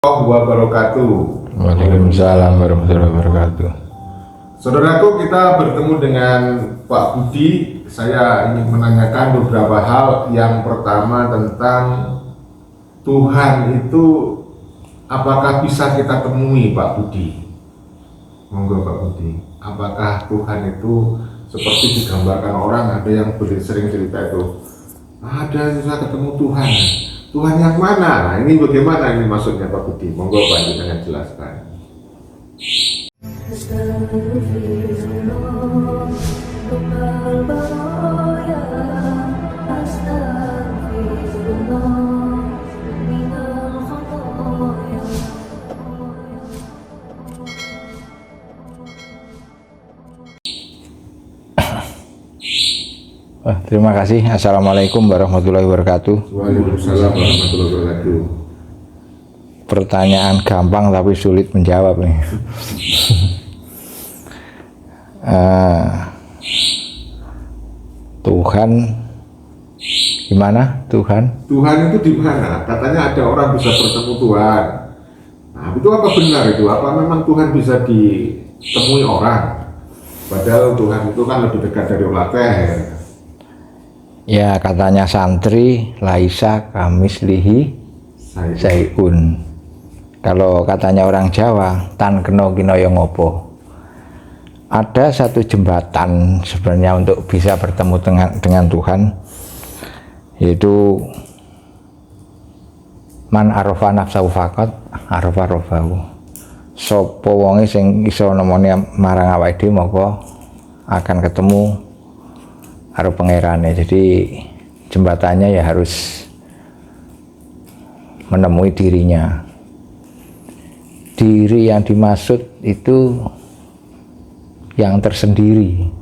Wabarakatuh. Waalaikumsalam warahmatullahi wabarakatuh. Saudaraku, kita bertemu dengan Pak Budi. Saya ingin menanyakan beberapa hal. Yang pertama tentang Tuhan itu apakah bisa kita temui, Pak Budi? Monggo Pak Budi. Apakah Tuhan itu seperti digambarkan orang? Ada yang sering cerita itu, ada bisa ketemu Tuhan. Tuhan yang mana? Nah, ini bagaimana ini maksudnya Pak Budi? Monggo Pak dengan jelaskan. Terima kasih. Assalamualaikum warahmatullahi wabarakatuh. Waalaikumsalam warahmatullahi wabarakatuh. Pertanyaan gampang tapi sulit menjawab nih. Tuhan gimana? Tuhan itu di mana? Katanya ada orang bisa bertemu Tuhan. Nah, itu apa benar itu? Apa memang Tuhan bisa ditemui orang? Padahal Tuhan itu kan lebih dekat dari ulat leher. ya, katanya santri laisa kamislihi sayun. Kalau katanya orang Jawa, tan keno kino yo ngopo. Ada satu jembatan sebenarnya untuk bisa bertemu dengan Tuhan, yaitu man arafa nafsahu faqat arafa rabbahu. Sapa wonge sing iso nemoni marang awake dhewe maka akan ketemu karo pangerane. Jadi jembatannya ya harus menemui dirinya. Diri yang dimaksud itu yang tersendiri.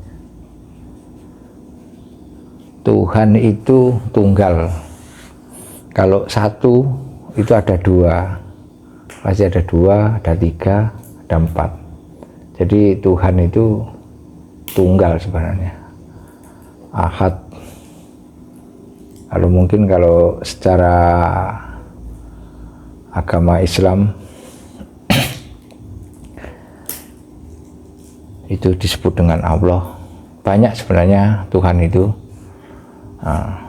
Tuhan itu tunggal. Kalau satu itu ada dua, pasti ada dua, ada tiga, ada empat. Jadi Tuhan itu tunggal sebenarnya, ahad. Kalau mungkin kalau secara agama Islam itu disebut dengan Allah. Banyak sebenarnya Tuhan itu.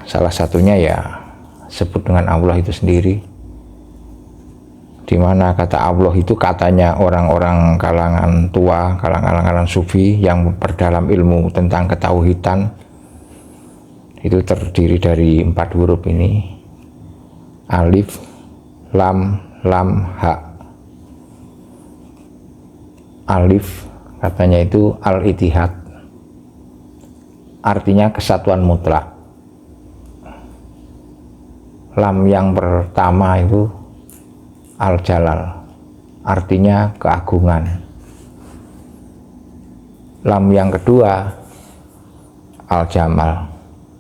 Salah satunya ya sebut dengan Allah itu sendiri, dimana kata Allah itu katanya orang-orang kalangan tua, kalangan sufi yang memperdalam ilmu tentang ketauhidan, itu terdiri dari 4 huruf ini, alif, lam, ha. Alif katanya itu al-ittihad, artinya kesatuan mutlak. Lam yang pertama itu al-jalal, artinya keagungan. Lam yang kedua al-jamal,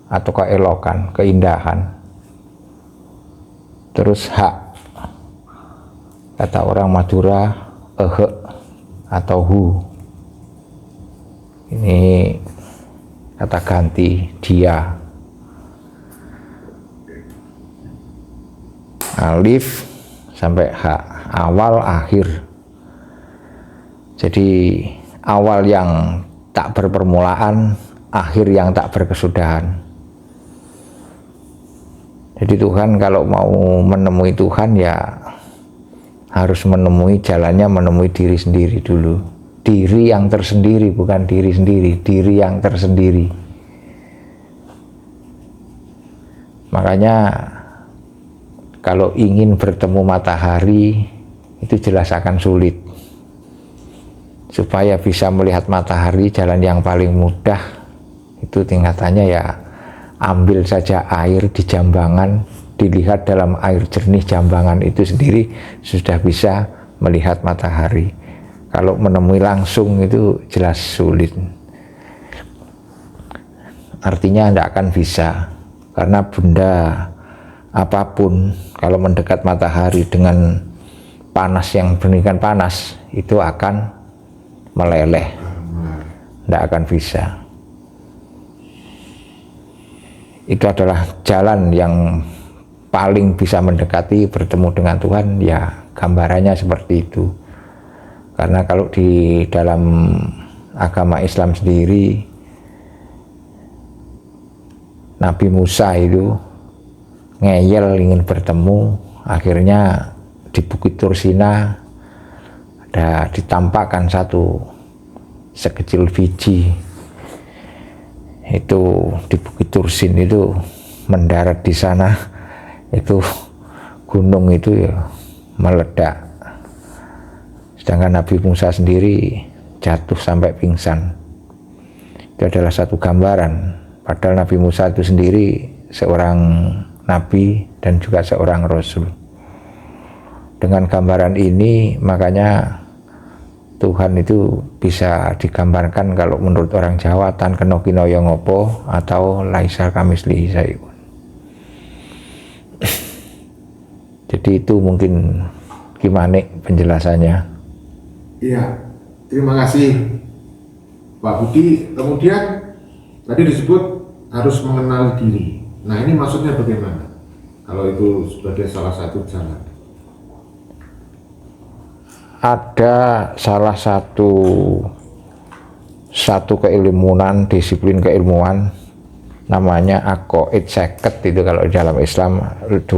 atau keelokan, keindahan. Terus hak, kata orang Madura atau hu, ini kata ganti dia. Alif sampai hak, awal akhir. Jadi awal yang tak berpermulaan, akhir yang tak berkesudahan. Jadi Tuhan kalau mau menemui Tuhan ya harus menemui jalannya, menemui diri sendiri dulu. Diri yang tersendiri, bukan diri sendiri, diri yang tersendiri. Makanya kalau ingin bertemu matahari itu jelas akan sulit. Supaya bisa melihat matahari, jalan yang paling mudah itu tingkatannya ya ambil saja air di Jambangan, dilihat dalam air jernih Jambangan itu sendiri sudah bisa melihat matahari. Kalau menemui langsung itu jelas sulit. Artinya tidak akan bisa, karena benda apapun kalau mendekat matahari dengan panas yang demikian panas itu akan meleleh, tidak akan bisa. Itu adalah jalan yang paling bisa mendekati bertemu dengan Tuhan, ya gambarannya seperti itu. Karena kalau di dalam agama Islam sendiri, Nabi Musa itu ngeyel ingin bertemu, akhirnya di Bukit Tursina ada ditampakkan satu sekecil biji. Itu di Bukit Tursin itu mendarat di sana, itu gunung itu ya meledak. Sedangkan Nabi Musa sendiri jatuh sampai pingsan. Itu adalah satu gambaran. Padahal Nabi Musa itu sendiri seorang nabi dan juga seorang rasul. Dengan gambaran ini makanya Tuhan itu bisa digambarkan kalau menurut orang Jawa tan kena kinaya ngopo atau laisa kamislihi syai'un. Jadi itu mungkin gimana penjelasannya. Iya, terima kasih Pak Budi. Kemudian tadi disebut harus mengenal diri. Nah, ini maksudnya bagaimana? Kalau itu sebagai salah satu jalan. Ada salah satu keilmuan, disiplin keilmuan namanya aqaid 50 itu kalau di dalam Islam 20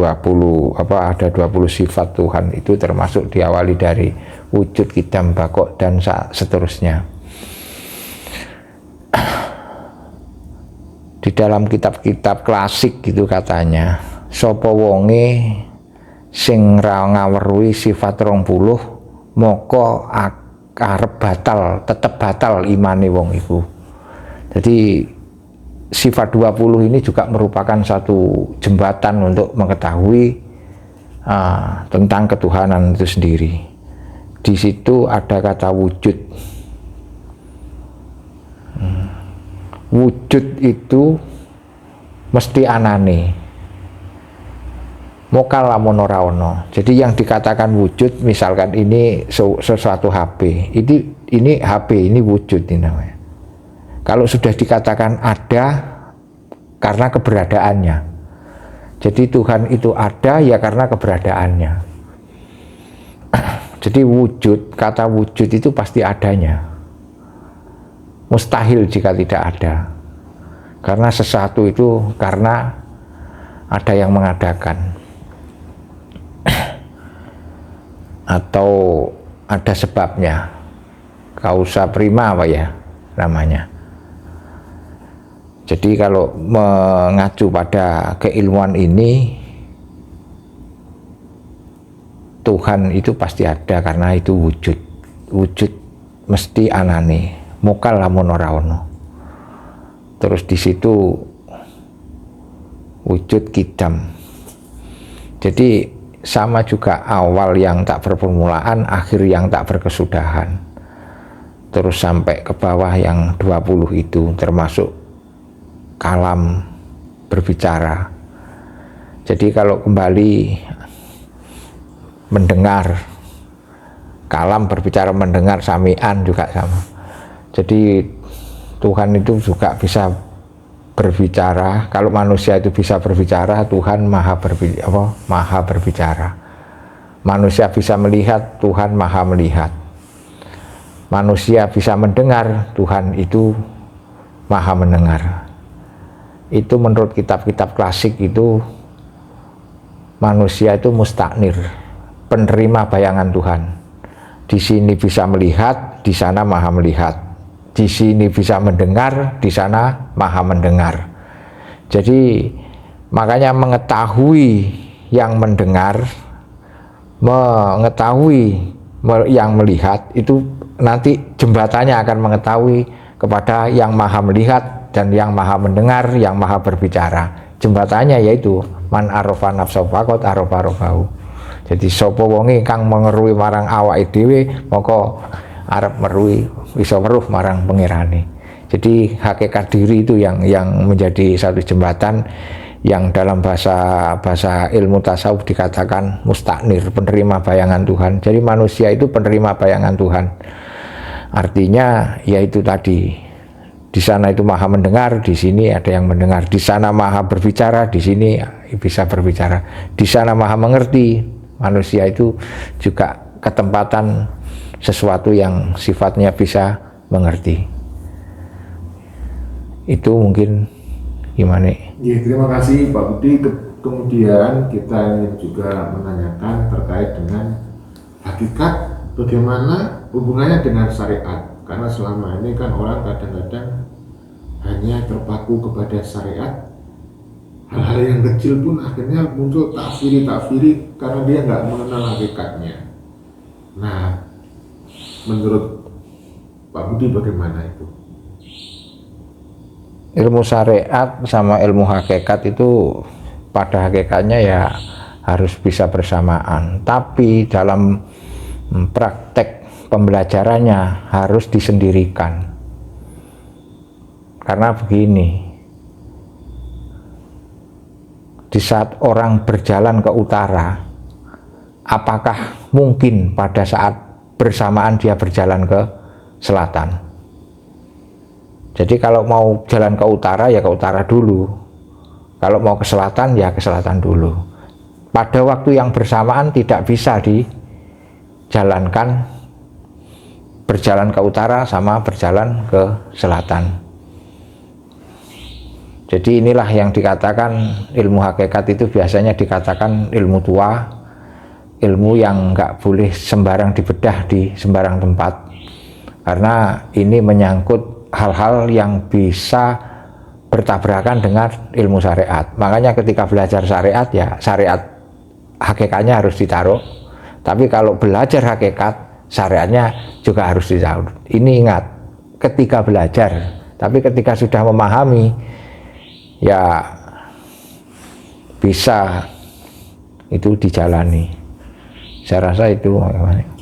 ada 20 sifat Tuhan, itu termasuk diawali dari wujud, qidam, baqo dan seterusnya. Di dalam kitab-kitab klasik gitu katanya, sapa wonge sing ra ngaweruhi sifat 20 moko arep batal, tetep batal imane wong iku. Jadi sifat 20 ini juga merupakan satu jembatan untuk mengetahui tentang ketuhanan itu sendiri. Di situ ada kata wujud. Wujud itu mesti anane, mokal lamun ora ono. Jadi yang dikatakan wujud, misalkan ini sesuatu HP, ini HP, ini wujud ini namanya. Kalau sudah dikatakan ada karena keberadaannya, jadi Tuhan itu ada ya karena keberadaannya. Jadi wujud, kata wujud itu pasti adanya. Mustahil jika tidak ada, karena sesuatu itu karena ada yang mengadakan atau ada sebabnya, causa prima apa ya namanya. Jadi kalau mengacu pada keilmuan ini, Tuhan itu pasti ada karena itu wujud. Wujud mesti anane, mokal lamun ora ono. Terus di situ wujud qidam. Jadi sama juga awal yang tak berpermulaan, akhir yang tak berkesudahan. Terus sampai ke bawah yang 20 itu termasuk kalam, berbicara. Jadi kalau kembali mendengar, kalam berbicara, mendengar, sami'an juga sama. Jadi Tuhan itu juga bisa berbicara. Kalau manusia itu bisa berbicara, Tuhan maha berbicara. Manusia bisa melihat, Tuhan maha melihat. Manusia bisa mendengar, Tuhan itu maha mendengar. Itu menurut kitab-kitab klasik itu manusia itu mustaknir, penerima bayangan Tuhan. Di sini bisa melihat, di sana maha melihat. Di sini bisa mendengar, di sana maha mendengar. Jadi makanya mengetahui yang mendengar, mengetahui yang melihat, itu nanti jembatannya akan mengetahui kepada yang maha melihat dan yang maha mendengar, yang maha berbicara. Jembatannya yaitu man arofa nafsahu faqad arofa rabbahu. Jadi sapa wonge kang mengeruhi marang awake dhewe, maka arep meruhi bisa weruh marang pangerane. Jadi hakikat diri itu yang menjadi satu jembatan yang dalam bahasa ilmu tasawuf dikatakan mustaknir, penerima bayangan Tuhan. Jadi manusia itu penerima bayangan Tuhan. Artinya yaitu tadi Di sana itu maha mendengar, di sini ada yang mendengar. Di sana maha berbicara, di sini bisa berbicara. Di sana maha mengerti. Manusia itu juga ketempatan sesuatu yang sifatnya bisa mengerti. Itu mungkin gimana? Ya, terima kasih Pak Budi. Kemudian kita ingin juga menanyakan terkait dengan hakikat, bagaimana hubungannya dengan syariat. Karena selama ini kan orang kadang-kadang hanya terpaku kepada syariat, hal-hal yang kecil pun akhirnya muncul takfiri karena dia nggak mengenal hakikatnya. Nah, menurut Pak Budi bagaimana itu? Ilmu syariat sama ilmu hakikat itu pada hakikatnya ya harus bisa bersamaan, tapi dalam praktek pembelajarannya harus disendirikan. Karena begini, di saat orang berjalan ke utara, apakah mungkin pada saat bersamaan dia berjalan ke selatan? Jadi kalau mau jalan ke utara ya ke utara dulu, kalau mau ke selatan ya ke selatan dulu. Pada waktu yang bersamaan tidak bisa dijalankan berjalan ke utara sama berjalan ke selatan. Jadi inilah yang dikatakan ilmu hakikat itu biasanya dikatakan ilmu tua, ilmu yang nggak boleh sembarang dibedah di sembarang tempat, karena ini menyangkut hal-hal yang bisa bertabrakan dengan ilmu syariat. Makanya ketika belajar syariat ya syariat hakikatnya harus ditaruh, tapi kalau belajar hakikat syariatnya juga harus ditaruh. Ini ingat, ketika belajar, tapi ketika sudah memahami ya bisa itu dijalani. Saya rasa itu.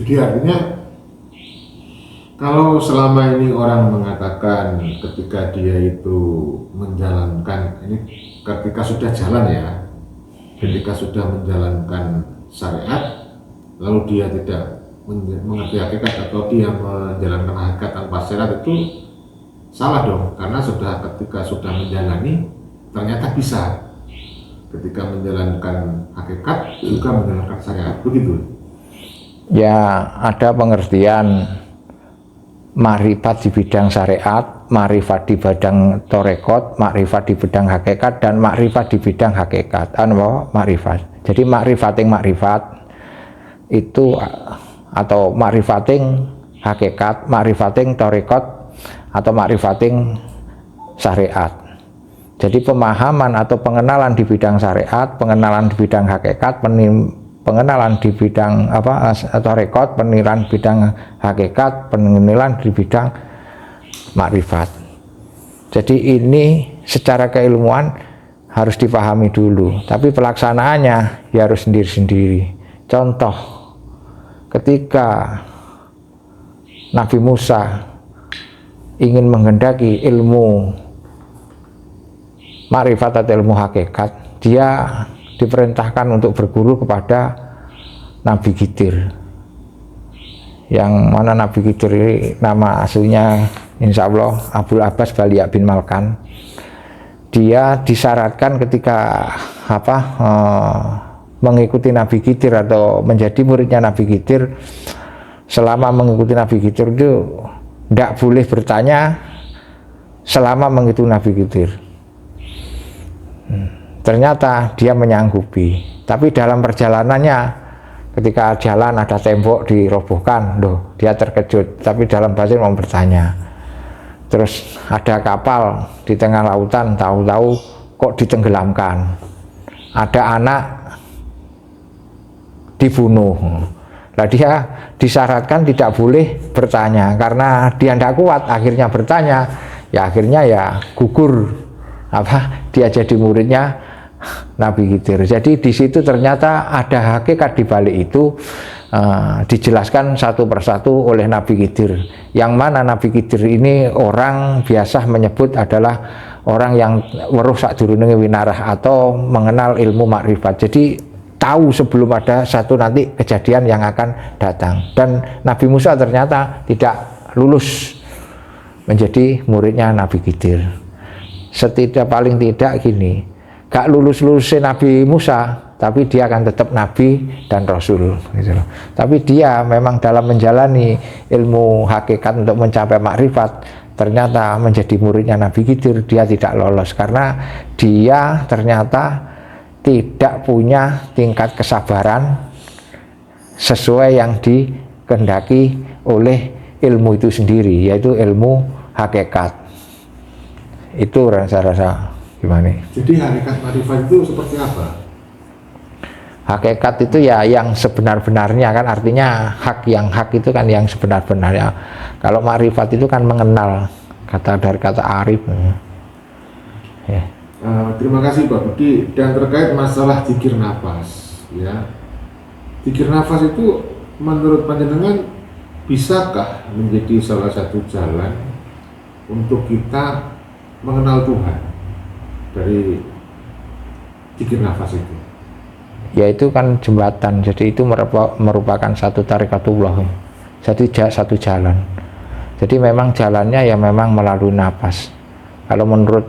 Jadi artinya kalau selama ini orang mengatakan ketika dia itu menjalankan ini, ketika sudah jalan ya, ketika sudah menjalankan syariat, lalu dia tidak mengerti hakikat atau dia menjalankan hakikat tanpa syariat, itu salah dong, karena ketika sudah menjalani ternyata bisa ketika menjalankan hakikat juga menjalankan syariat, begitu ya. Ada pengertian makrifat di bidang syariat, makrifat di bidang torekot, makrifat di bidang hakikat, dan makrifat di bidang hakikat. Makrifat. Jadi makrifating makrifat itu atau makrifating hakikat, makrifating torekot, atau makrifating syariat. Jadi pemahaman atau pengenalan di bidang syariat, pengenalan di bidang hakikat, pengenalan di bidang torekot, pengenalan di bidang hakikat, pengenalan di bidang makrifat. Jadi ini secara keilmuan harus dipahami dulu, tapi pelaksanaannya ya harus sendiri-sendiri. Contoh, ketika Nabi Musa ingin menghendaki ilmu makrifat atau ilmu hakikat, dia diperintahkan untuk berguru kepada Nabi Khidir. Yang mana Nabi Khidir ini nama aslinya insya Allah Abul Abbas Baliak bin Malkan. Dia disyaratkan ketika mengikuti Nabi Khidir atau menjadi muridnya Nabi Khidir, selama mengikuti Nabi Khidir itu tidak boleh bertanya selama mengikuti Nabi Khidir. Ternyata dia menyanggupi, tapi dalam perjalanannya ketika jalan ada tembok dirobohkan, loh dia terkejut, tapi dalam batin mau bertanya. Terus ada kapal di tengah lautan, tahu-tahu kok ditenggelamkan. Ada anak dibunuh. Nah dia disyaratkan tidak boleh bertanya, karena dia tidak kuat akhirnya bertanya, ya akhirnya ya gugur dia jadi muridnya Nabi Khidir. Jadi di situ ternyata ada hakikat di balik itu, dijelaskan satu persatu oleh Nabi Khidir. Yang mana Nabi Khidir ini orang biasa menyebut adalah orang yang weruh sadurunge winarah atau mengenal ilmu makrifat. Jadi tahu sebelum ada satu nanti kejadian yang akan datang. Dan Nabi Musa ternyata tidak lulus menjadi muridnya Nabi Khidir. Paling tidak gini, gak lulus-lulusnya Nabi Musa, tapi dia akan tetap Nabi dan Rasul gitu loh. Tapi dia memang dalam menjalani ilmu hakikat untuk mencapai makrifat, ternyata menjadi muridnya Nabi Khidir dia tidak lolos karena dia ternyata tidak punya tingkat kesabaran sesuai yang dikehendaki oleh ilmu itu sendiri, yaitu ilmu hakikat. Itu rasa-rasa gimana? Jadi hakikat marifat itu seperti apa? Hakikat itu ya yang sebenar-benarnya kan, artinya hak, yang hak itu kan yang sebenar-benarnya. Kalau marifat itu kan mengenal, dari kata arif. Ya. Terima kasih Pak Budi. Dan terkait masalah zikir nafas, ya, zikir nafas itu menurut panjenengan bisakah menjadi salah satu jalan untuk kita mengenal Tuhan dari zikir nafas itu? Ya itu kan jembatan, jadi itu merupakan satu tarikatullah, satu jalan. Jadi memang jalannya ya memang melalui nafas. Kalau menurut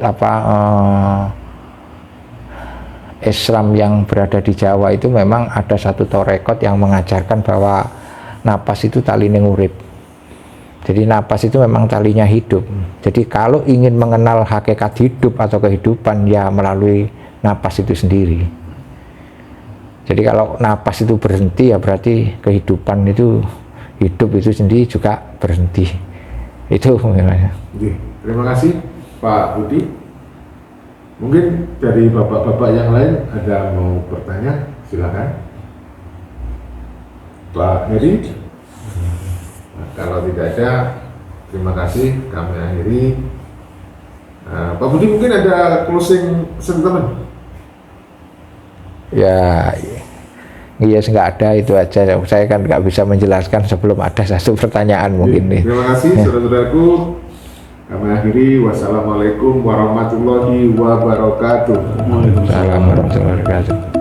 Islam yang berada di Jawa itu memang ada satu tarekat yang mengajarkan bahwa napas itu tali urip. Jadi napas itu memang talinya hidup. Jadi kalau ingin mengenal hakikat hidup atau kehidupan ya melalui napas itu sendiri. Jadi kalau napas itu berhenti ya berarti kehidupan itu, hidup itu sendiri juga berhenti. Itu namanya. Terima kasih Pak Budi. Mungkin dari bapak-bapak yang lain ada mau bertanya, silakan. Pak Heri. Nah, kalau tidak ada, terima kasih, kami akhiri. Pak Budi mungkin ada closing statement? Ya, iya nggak ada, itu aja. Saya kan nggak bisa menjelaskan sebelum ada satu pertanyaan mungkin nih. Terima kasih saudara-saudaraku. Kami akhiri. Wassalamualaikum warahmatullahi wabarakatuh. Waalaikumsalam warahmatullahi wabarakatuh.